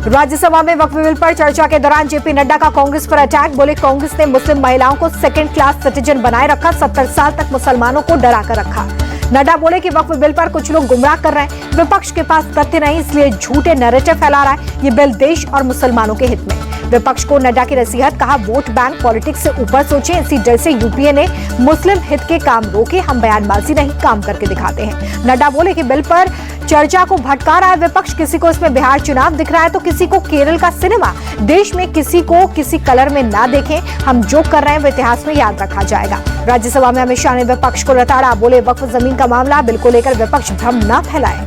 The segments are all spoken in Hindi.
राज्यसभा में वक्फ बिल पर चर्चा के दौरान जेपी नड्डा का कांग्रेस पर अटैक। बोले कांग्रेस ने मुस्लिम महिलाओं को सेकंड क्लास सिटीजन बनाए रखा, 70 साल तक मुसलमानों को डरा कर रखा। नड्डा बोले कि वक्फ बिल पर कुछ लोग गुमराह कर रहे हैं, विपक्ष के पास तथ्य नहीं, इसलिए झूठे नैरेटिव फैला रहा है। ये बिल देश और मुसलमानों के हित में। विपक्ष को नड्डा की नसीहत, कहा वोट बैंक पॉलिटिक्स से ऊपर सोचें, इसी डर से यूपीए ने मुस्लिम हित के काम रोके, हम बयानबाजी नहीं काम करके दिखाते हैं। नड्डा बोले कि बिल पर चर्चा को भटका रहा है विपक्ष, किसी को इसमें बिहार चुनाव दिख रहा है तो किसी को केरल का सिनेमा। देश में किसी को किसी कलर में ना देखें, हम जो कर रहे हैं वो इतिहास में याद रखा जाएगा। राज्यसभा में अमित शाह ने विपक्ष को लताड़ा। बोले वक्फ जमीन का मामला बिल को लेकर विपक्ष भ्रम न फैलाए।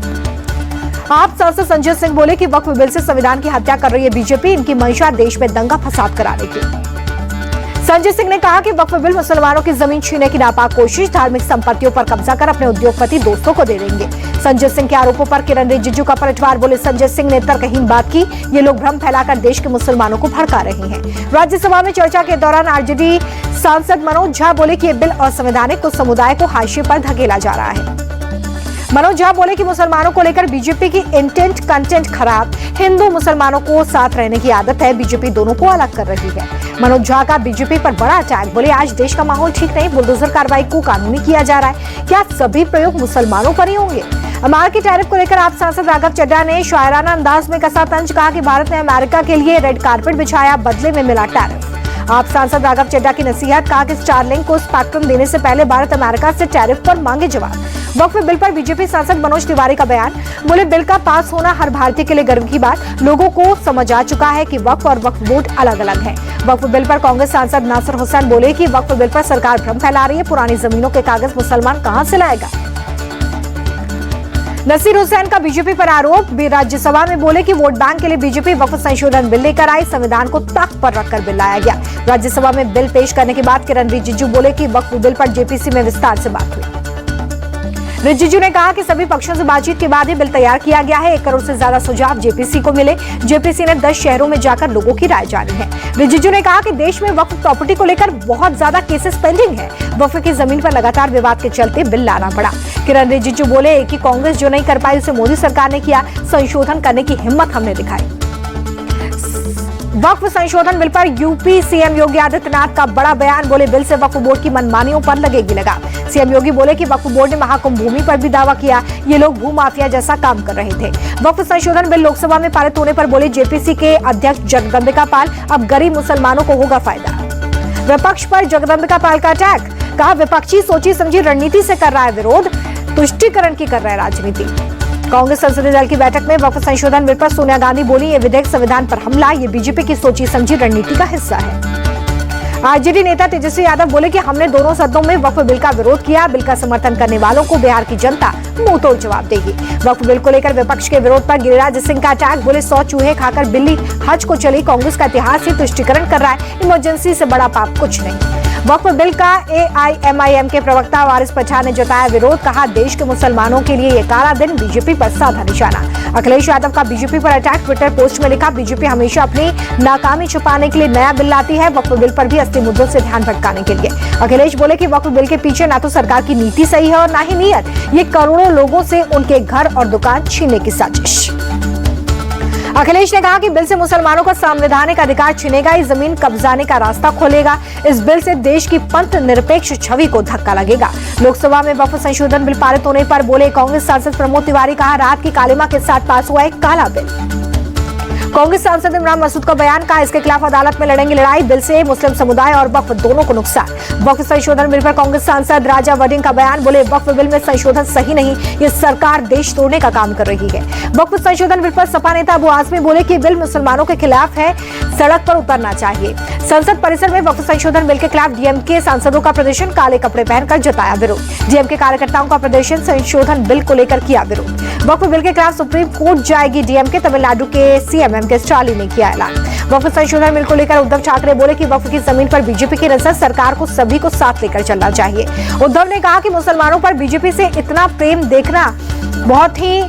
आप सांसद संजय सिंह बोले कि वक्फ बिल से संविधान की हत्या कर रही है बीजेपी, इनकी मंशा देश में दंगा फसाद कराने की। संजय सिंह ने कहा कि वक्फ बिल मुसलमानों की जमीन छीनने की नापाक कोशिश, धार्मिक संपत्तियों पर कब्जा कर अपने उद्योगपति दोस्तों को दे देंगे। संजय सिंह के आरोपों पर किरण रिजिजू का पलटवार। बोले संजय सिंह ने तर्कहीन बात की, ये लोग भ्रम फैलाकर देश के मुसलमानों को भड़का रहे हैं। राज्यसभा में चर्चा के दौरान आरजेडी सांसद मनोज झा बोले कि ये बिल असंवैधानिक, कुछ समुदाय को हाशिए पर धकेला जा रहा है। मनोज झा बोले कि मुसलमानों को लेकर बीजेपी की इंटेंट कंटेंट खराब, हिंदू मुसलमानों को साथ रहने की आदत है, बीजेपी दोनों को अलग कर रही है। मनोज झा का बीजेपी पर बड़ा अटैक। बोले आज देश का माहौल ठीक नहीं, बुलडोजर कार्रवाई को कानूनी किया जा रहा है, क्या सभी प्रयोग मुसलमानों पर ही होंगे? अमेरिकी टैरिफ को लेकर आप सांसद राघव चड्ढा ने शायराना अंदाज में कसा तंज। कहा कि भारत ने अमेरिका के लिए रेड कारपेट बिछाया, बदले में मिला टैरिफ। आप सांसद राघव चड्ढा की नसीहत। कहा कि स्टारलिंक को स्पेक्ट्रम देने से पहले भारत अमेरिका से टैरिफ पर मांगे जवाब। वक्फ बिल पर बीजेपी सांसद मनोज तिवारी का बयान। बोले बिल का पास होना हर भारतीय के लिए गर्व की बात, लोगों को समझ आ चुका है कि वक्फ और वक्फ बोर्ड अलग अलग है। वक्फ बिल पर कांग्रेस सांसद नासिर हुसैन बोले कि वक्फ बिल पर सरकार भ्रम फैला रही है, पुरानी जमीनों के कागज मुसलमान कहां से लाएगा। नसीर हुसैन का बीजेपी पर आरोप। राज्यसभा में बोले कि वोट बैंक के लिए बीजेपी वक्फ संशोधन बिल लेकर आई, संविधान को ताक पर रखकर बिल लाया गया। राज्यसभा में बिल पेश करने के बाद किरण रिजिजू बोले कि वक्फ बिल पर जेपीसी में विस्तार से बात हुई। रिजिजू ने कहा कि सभी पक्षों से बातचीत के बाद ही बिल तैयार किया गया है। 1 करोड़ से ज्यादा सुझाव जेपीसी को मिले। जेपीसी ने 10 शहरों में जाकर लोगों की राय जानी है। रिजिजू ने कहा कि देश में वक्फ प्रॉपर्टी को लेकर बहुत ज्यादा केसेस पेंडिंग है, वक्फ की जमीन पर लगातार विवाद के चलते बिल लाना पड़ा। किरण रिजिजू बोले कि कांग्रेस जो नहीं कर पाई उसे मोदी सरकार ने किया, संशोधन करने की हिम्मत हमने दिखाई। वक्फ संशोधन बिल पर यूपी सीएम योगी आदित्यनाथ का बड़ा बयान। बोले बिल से वक्फ बोर्ड की मनमानियों पर लगेगी लगाम। सीएम योगी बोले कि वक्फ बोर्ड ने महाकुंभ भूमि पर भी दावा किया, ये लोग भूमाफिया जैसा काम कर रहे थे। वक्फ संशोधन बिल लोकसभा में पारित होने पर बोले जेपीसी के अध्यक्ष जगदम्बिका पाल, अब गरीब मुसलमानों को होगा फायदा। विपक्ष पर जगदम्बिका पाल का अटैक। कहा विपक्षी सोची समझी रणनीति से कर रहा है विरोध, तुष्टीकरण की कर रहा है राजनीति। कांग्रेस संसदीय दल की बैठक में वक्फ संशोधन बिल पर सोनिया गांधी बोली, ये विधेयक संविधान पर हमला, ये बीजेपी की सोची समझी रणनीति का हिस्सा है। आरजेडी नेता तेजस्वी यादव बोले कि हमने दोनों सदनों में वक्फ बिल का विरोध किया, बिल का समर्थन करने वालों को बिहार की जनता मुंहतोड़ जवाब देगी। वक्फ बिल को लेकर विपक्ष के विरोध पर गिरिराज सिंह का अटैक। बोले 100 चूहे खाकर बिल्ली हज को चली, कांग्रेस का इतिहास ही तुष्टीकरण कर रहा है, इमरजेंसी से बड़ा पाप कुछ नहीं। वक्फ बिल का एआईएमआईएम के प्रवक्ता वारिस पठान ने जताया विरोध। कहा देश के मुसलमानों के लिए ये काला दिन, बीजेपी पर साधा निशाना। अखिलेश यादव का बीजेपी पर अटैक। ट्विटर पोस्ट में लिखा, बीजेपी हमेशा अपनी नाकामी छुपाने के लिए नया बिल लाती है, वक्फ बिल पर भी असली मुद्दों से ध्यान भटकाने के लिए। अखिलेश बोले कि वक्फ बिल के पीछे ना तो सरकार की नीति सही है और ना ही नीयत, ये करोड़ों लोगों से उनके घर और दुकान छीनने की साजिश। अखिलेश ने कहा कि बिल से मुसलमानों का संवैधानिक अधिकार छिनेगा, इस जमीन कब्जाने का रास्ता खोलेगा। इस बिल से देश की पंथ निरपेक्ष छवि को धक्का लगेगा। लोकसभा में वक्फ संशोधन बिल पारित होने पर बोले कांग्रेस सांसद प्रमोद तिवारी। कहा रात की कालिमा के साथ पास हुआ एक काला बिल। कांग्रेस सांसद इमरान मसूद का बयान। कहा इसके खिलाफ अदालत में लड़ेंगे लड़ाई, बिल से मुस्लिम समुदाय और वक्फ दोनों को नुकसान। वक्फ संशोधन बिल पर कांग्रेस सांसद राजा वडिंग का बयान। बोले वक्फ बिल में संशोधन सही नहीं, ये सरकार देश तोड़ने का काम कर रही है। वक्फ संशोधन बिल पर सपा नेता अबू आजमी बोले कि बिल मुसलमानों के खिलाफ है, सड़क पर उतरना चाहिए। संसद परिसर में वक्फ संशोधन बिल के खिलाफ डीएमके सांसदों का प्रदर्शन, काले कपड़े पहनकर जताया विरोध। डीएमके कार्यकर्ताओं का प्रदर्शन, संशोधन बिल को लेकर किया विरोध। वक्फ बिल के खिलाफ सुप्रीम कोर्ट जाएगी डीएमके, तमिलनाडु के सीएम एम के स्टालिन ने किया ऐलान। वक्फ संशोधन बिल को लेकर उद्धव ठाकरे बोले कि वक्फ की जमीन पर बीजेपी की नजर, सरकार को सभी को साथ लेकर चलना चाहिए। उद्धव ने कहा कि मुसलमानों पर बीजेपी से इतना प्रेम देखना बहुत ही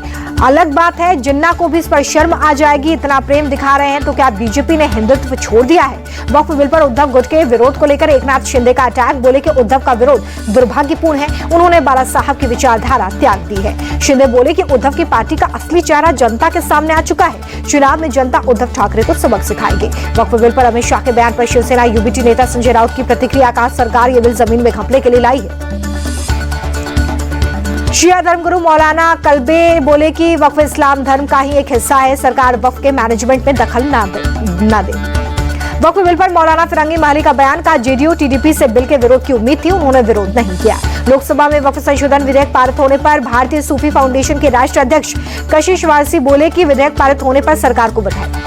अलग बात है, जिन्ना को भी इस पर शर्म आ जाएगी। इतना प्रेम दिखा रहे हैं तो क्या बीजेपी ने हिंदुत्व छोड़ दिया है? वक्फ बिल पर उद्धव गुट के विरोध को लेकर एकनाथ शिंदे का अटैक। बोले कि उद्धव का विरोध दुर्भाग्यपूर्ण है, उन्होंने बाला साहब की विचारधारा त्याग दी है। शिंदे बोले कि उद्धव की पार्टी का असली चेहरा जनता के सामने आ चुका है। चुनाव में जनता उद्धव ठाकरे को सबक सिखाएगी। वक्फ बिल पर अमित शाह के बयान पर शिवसेना यूबीटी नेता संजय राउत की प्रतिक्रिया। कहा, सरकार ये बिल जमीन में घपले के लिए लाई है। शिया धर्मगुरु मौलाना कल्बे बोले कि वक्फ इस्लाम धर्म का ही एक हिस्सा है, सरकार वक्फ के मैनेजमेंट में दखल ना दे। वक्फ बिल पर मौलाना फिरंगी महली का बयान। का जेडीयू टीडीपी से बिल के विरोध की उम्मीद थी, उन्होंने विरोध नहीं किया। लोकसभा में वक्फ संशोधन विधेयक पारित होने पर भारतीय सूफी फाउंडेशन के राष्ट्रीय अध्यक्ष कशिश वारसी बोले कि विधेयक पारित होने पर सरकार को बधाई।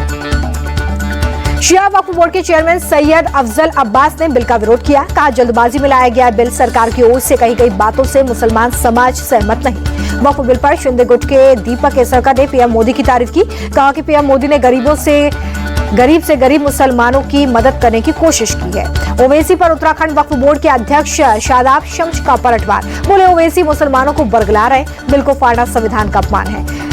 शिया वक्फ बोर्ड के चेयरमैन सैयद अफजल अब्बास ने बिल का विरोध किया। कहा, जल्दबाजी में लाया गया बिल, सरकार की ओर से कही गई बातों से मुसलमान समाज सहमत नहीं। वक्फ बिल पर शिंदे गुट के दीपक केसरकर ने पीएम मोदी की तारीफ की। कहा कि पीएम मोदी ने गरीब से गरीब मुसलमानों की मदद करने की कोशिश की है। ओवैसी पर उत्तराखंड वक्फ बोर्ड के अध्यक्ष शादाब शम्स का पलटवार। बोले, ओवैसी मुसलमानों को बरगला रहे, बिल को फाड़ना संविधान का अपमान है।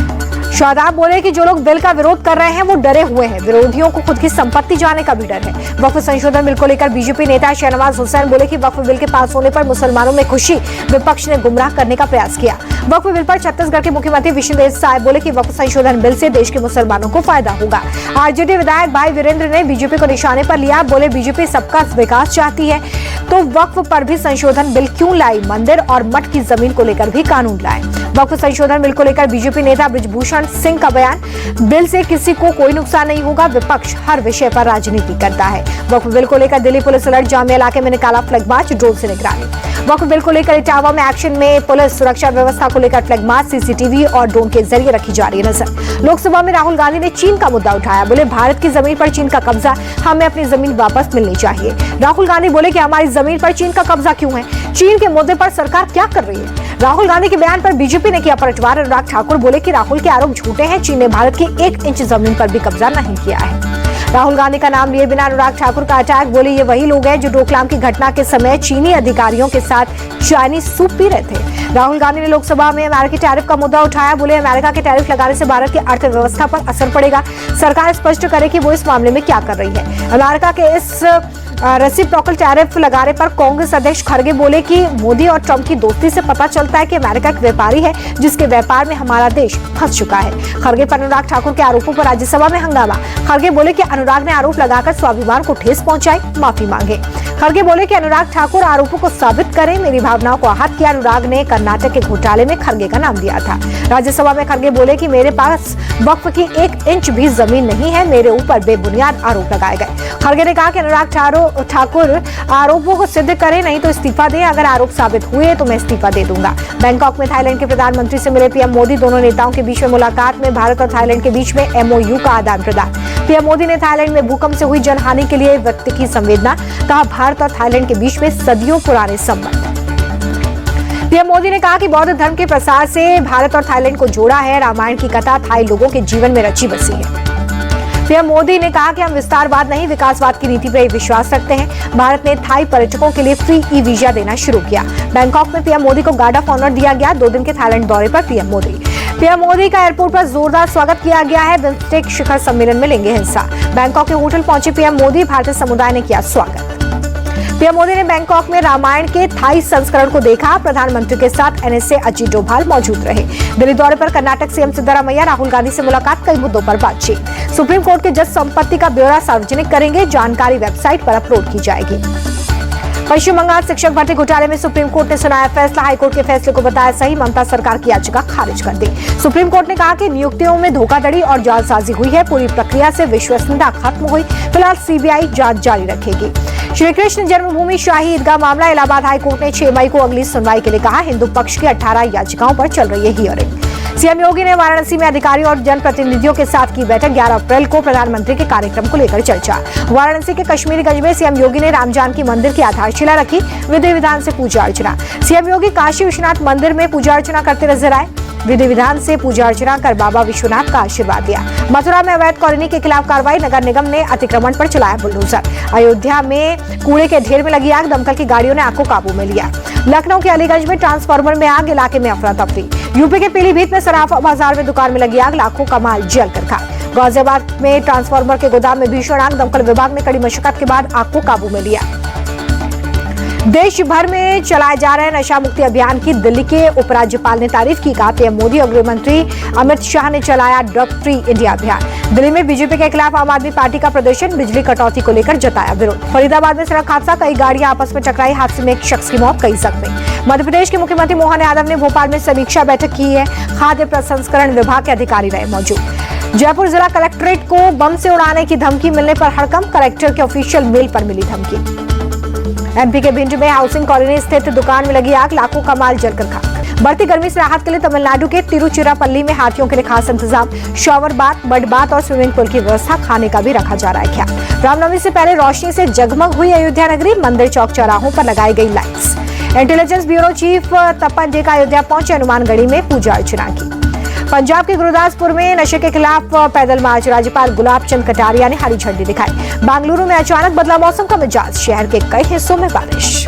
शादाब बोले कि जो लोग बिल का विरोध कर रहे हैं वो डरे हुए हैं, विरोधियों को खुद की संपत्ति जाने का भी डर है। वक्फ संशोधन बिल को लेकर बीजेपी नेता शहनवाज हुसैन बोले कि वक्फ बिल के पास होने पर मुसलमानों में खुशी, विपक्ष ने गुमराह करने का प्रयास किया। वक्फ बिल पर छत्तीसगढ़ के मुख्यमंत्री विष्णुदेव साय बोले कि वक्फ संशोधन बिल से देश के मुसलमानों को फायदा होगा। आरजेडी विधायक भाई वीरेंद्र ने बीजेपी को निशाने पर लिया। बोले, बीजेपी सबका विकास चाहती है तो वक्फ पर भी संशोधन बिल क्यों लाई? मंदिर और मठ की जमीन को लेकर भी कानून लाए। वक्फ संशोधन बिल को लेकर बीजेपी नेता बृजभूषण सिंह का बयान। बिल से किसी को कोई नुकसान नहीं होगा, विपक्ष हर विषय पर राजनीति करता है। वक्फ बिल को लेकर दिल्ली पुलिस अलर्ट, जामिया इलाके में निकाला फ्लैग मार्च, ड्रोन से निगरानी। वक्फ बिल को लेकर इटावा में एक्शन में पुलिस, सुरक्षा व्यवस्था को लेकर फ्लैग मार्च, सीसीटीवी और ड्रोन के जरिए रखी जा रही है नजर। लोकसभा में राहुल गांधी ने चीन का मुद्दा उठाया। बोले, भारत की जमीन पर चीन का कब्जा, हमें अपनी जमीन वापस मिलनी चाहिए। राहुल गांधी बोले कि हमारी जमीन पर चीन का कब्जा क्यों है? चीन के मुद्दे पर सरकार क्या कर रही है? राहुल गांधी के बयान पर बीजेपी ने किया पलटवार। अनुराग ठाकुर बोले कि राहुल के आरोप झूठे हैं, चीन ने भारत की 1 इंच जमीन पर भी कब्जा नहीं किया है। राहुल गांधी का नाम लिए बिना अनुराग ठाकुर का अटैक। बोले, ये वही लोग हैं जो डोकलाम की घटना के समय चीनी अधिकारियों के साथ चाइनीज सूप पी रहे थे। राहुल गांधी ने लोकसभा में अमेरिकी टैरिफ का मुद्दा उठाया। बोले, अमेरिका के टैरिफ लगाने से भारत की अर्थव्यवस्था पर असर पड़ेगा, सरकार स्पष्ट करे कि वो इस मामले में क्या कर रही है। अमेरिका के इस रेसिप्रोकल टैरिफ लगाने पर कांग्रेस अध्यक्ष खड़गे बोले कि मोदी और ट्रंप की दोस्ती से पता चलता है कि अमेरिका एक व्यापारी है जिसके व्यापार में हमारा देश फंस चुका है। खड़गे पर अनुराग ठाकुर के आरोपों पर राज्यसभा में हंगामा। खड़गे बोले कि अनुराग ने आरोप लगाकर स्वाभिमान को ठेस पहुंचाई, माफी मांगे। खड़गे बोले कि अनुराग ठाकुर आरोपों को साबित करें, मेरी भावनाओं को आहत किया। अनुराग ने कर्नाटक के घोटाले में खड़गे का नाम दिया था। राज्यसभा में खड़गे बोले कि मेरे पास वक्फ की 1 इंच भी जमीन नहीं है, मेरे ऊपर बेबुनियाद आरोप लगाए गए। खड़गे ने कहा कि अनुराग ठाकुर आरोपों को सिद्ध करे, नहीं तो इस्तीफा दे। अगर आरोप साबित हुए तो मैं इस्तीफा दे दूंगा। बैंकॉक में थाईलैंड के प्रधानमंत्री से मिले पीएम मोदी। दोनों नेताओं के बीच में मुलाकात में भारत और थाईलैंड के बीच में एमओयू का आदान प्रदान। पीएम मोदी ने थाईलैंड में भूकंप से हुई जनहानि के लिए व्यक्त की संवेदना। कहा, भारत और थाईलैंड के बीच में सदियों पुराने संबंध। पीएम मोदी ने कहा कि बौद्ध धर्म के प्रसार से भारत और थाईलैंड को जोड़ा है। रामायण की कथा थाई लोगों के जीवन में रची बसी है। पीएम मोदी ने कहा कि हम विस्तारवाद नहीं, विकासवाद की नीति पर विश्वास रखते हैं। भारत ने थाई पर्यटकों के लिए फ्री ई वीजा देना शुरू किया। बैंकॉक में पीएम मोदी को गार्ड ऑफ ऑनर दिया गया। 2 दिन के थाईलैंड दौरे पर पीएम मोदी का एयरपोर्ट पर जोरदार स्वागत किया गया है। बिम्स्टेक शिखर सम्मेलन में लेंगे हिस्सा। बैंकॉक के होटल पहुंचे पीएम मोदी, भारतीय समुदाय ने किया स्वागत। पीएम मोदी ने बैंकॉक में रामायण के थाई संस्करण को देखा। प्रधानमंत्री के साथ एनएसए अजीत डोभाल मौजूद रहे। दिल्ली दौरे पर कर्नाटक सीएम सिद्धरामैया, राहुल गांधी से मुलाकात, कई मुद्दों पर बातचीत। सुप्रीम कोर्ट के जज संपत्ति का ब्यौरा सार्वजनिक करेंगे, जानकारी वेबसाइट पर अपलोड की जाएगी। पश्चिम बंगाल शिक्षक भर्ती घोटाले में सुप्रीम कोर्ट ने सुनाया फैसला। हाईकोर्ट के फैसले को बताया सही, ममता सरकार की याचिका खारिज कर दी। सुप्रीम कोर्ट ने कहा कि नियुक्तियों में धोखाधड़ी और जालसाजी हुई है, पूरी प्रक्रिया से विश्वसनीयता खत्म हुई। फिलहाल सीबीआई जांच जारी रखेगी। श्री कृष्ण जन्मभूमि शाही ईदगाह मामला, इलाहाबाद हाईकोर्ट ने 6 मई को अगली सुनवाई के लिए कहा। हिंदू पक्ष की 18 याचिकाओं पर चल रही है हियरिंग। सीएम योगी ने वाराणसी में अधिकारियों और जनप्रतिनिधियों के साथ की बैठक। 11 अप्रैल को प्रधानमंत्री के कार्यक्रम को लेकर चर्चा। वाराणसी के कश्मीरीगंज में सीएम योगी ने राम जानकी मंदिर की आधारशिला रखी, विधि विधान से पूजा अर्चना। सीएम योगी काशी विश्वनाथ मंदिर में पूजा अर्चना करते नजर आए। विधि विधान से पूजा अर्चना कर बाबा विश्वनाथ का आशीर्वाद दिया। मथुरा में अवैध कॉलोनी के खिलाफ कार्रवाई, नगर निगम ने अतिक्रमण पर चलाया बुलडोजर। अयोध्या में कूड़े के ढेर में लगी आग, दमकल की गाड़ियों ने आग को काबू में लिया। लखनऊ के अलीगंज में ट्रांसफार्मर में आग, इलाके में अफरा तफरी। यूपी के पीलीभीत में सराफा बाजार में दुकान में लगी आग, लाखों का माल जलकर खाक। गाजियाबाद में ट्रांसफार्मर के गोदाम में भीषण आग, दमकल विभाग ने कड़ी मशक्कत के बाद आग को काबू में लिया। देश भर में चलाए जा रहे नशा मुक्ति अभियान की दिल्ली के उपराज्यपाल ने तारीफ की। कहा पीएम मोदी और गृह मंत्री अमित शाह ने चलाया ड्रग फ्री इंडिया अभियान। दिल्ली में बीजेपी के खिलाफ आम आदमी पार्टी का प्रदर्शन, बिजली कटौती को लेकर जताया विरोध। फरीदाबाद में सड़क हादसा, कई गाड़ियां आपस में टकराई, हादसे में एक शख्स की मौत, कई जख्मी। मध्य प्रदेश के मुख्यमंत्री मोहन यादव ने भोपाल में समीक्षा बैठक की है। खाद्य प्रसंस्करण विभाग के अधिकारी रहे मौजूद। जयपुर जिला कलेक्ट्रेट को बम से उड़ाने की धमकी मिलने पर हड़कंप, कलेक्टर के ऑफिशियल मेल पर मिली धमकी। एमपी के भिंड में हाउसिंग कॉलोनी स्थित दुकान में लगी आग, लाखों का माल जलकर खाक। बढ़ती गर्मी से राहत के लिए तमिलनाडु के तिरुचिरापल्ली में हाथियों के लिए खास इंतजाम, शॉवर बाथ, बड बाथ और स्विमिंग पूल की व्यवस्था, खाने का भी रखा जा रहा है ख्याल। रामनवमी से पहले रोशनी से जगमग हुई अयोध्या नगरी, मंदिर चौक चौराहों पर लगाई गई लाइट्स। इंटेलिजेंस ब्यूरो चीफ तपन डे का अयोध्या पहुंचे, हनुमानगढ़ी में पूजा अर्चना की। पंजाब के गुरदासपुर में नशे के खिलाफ पैदल मार्च, राज्यपाल गुलाब चंद कटारिया ने हरी झंडी दिखाई। बेंगलुरु में अचानक बदला मौसम का मिजाज, शहर के कई हिस्सों में बारिश।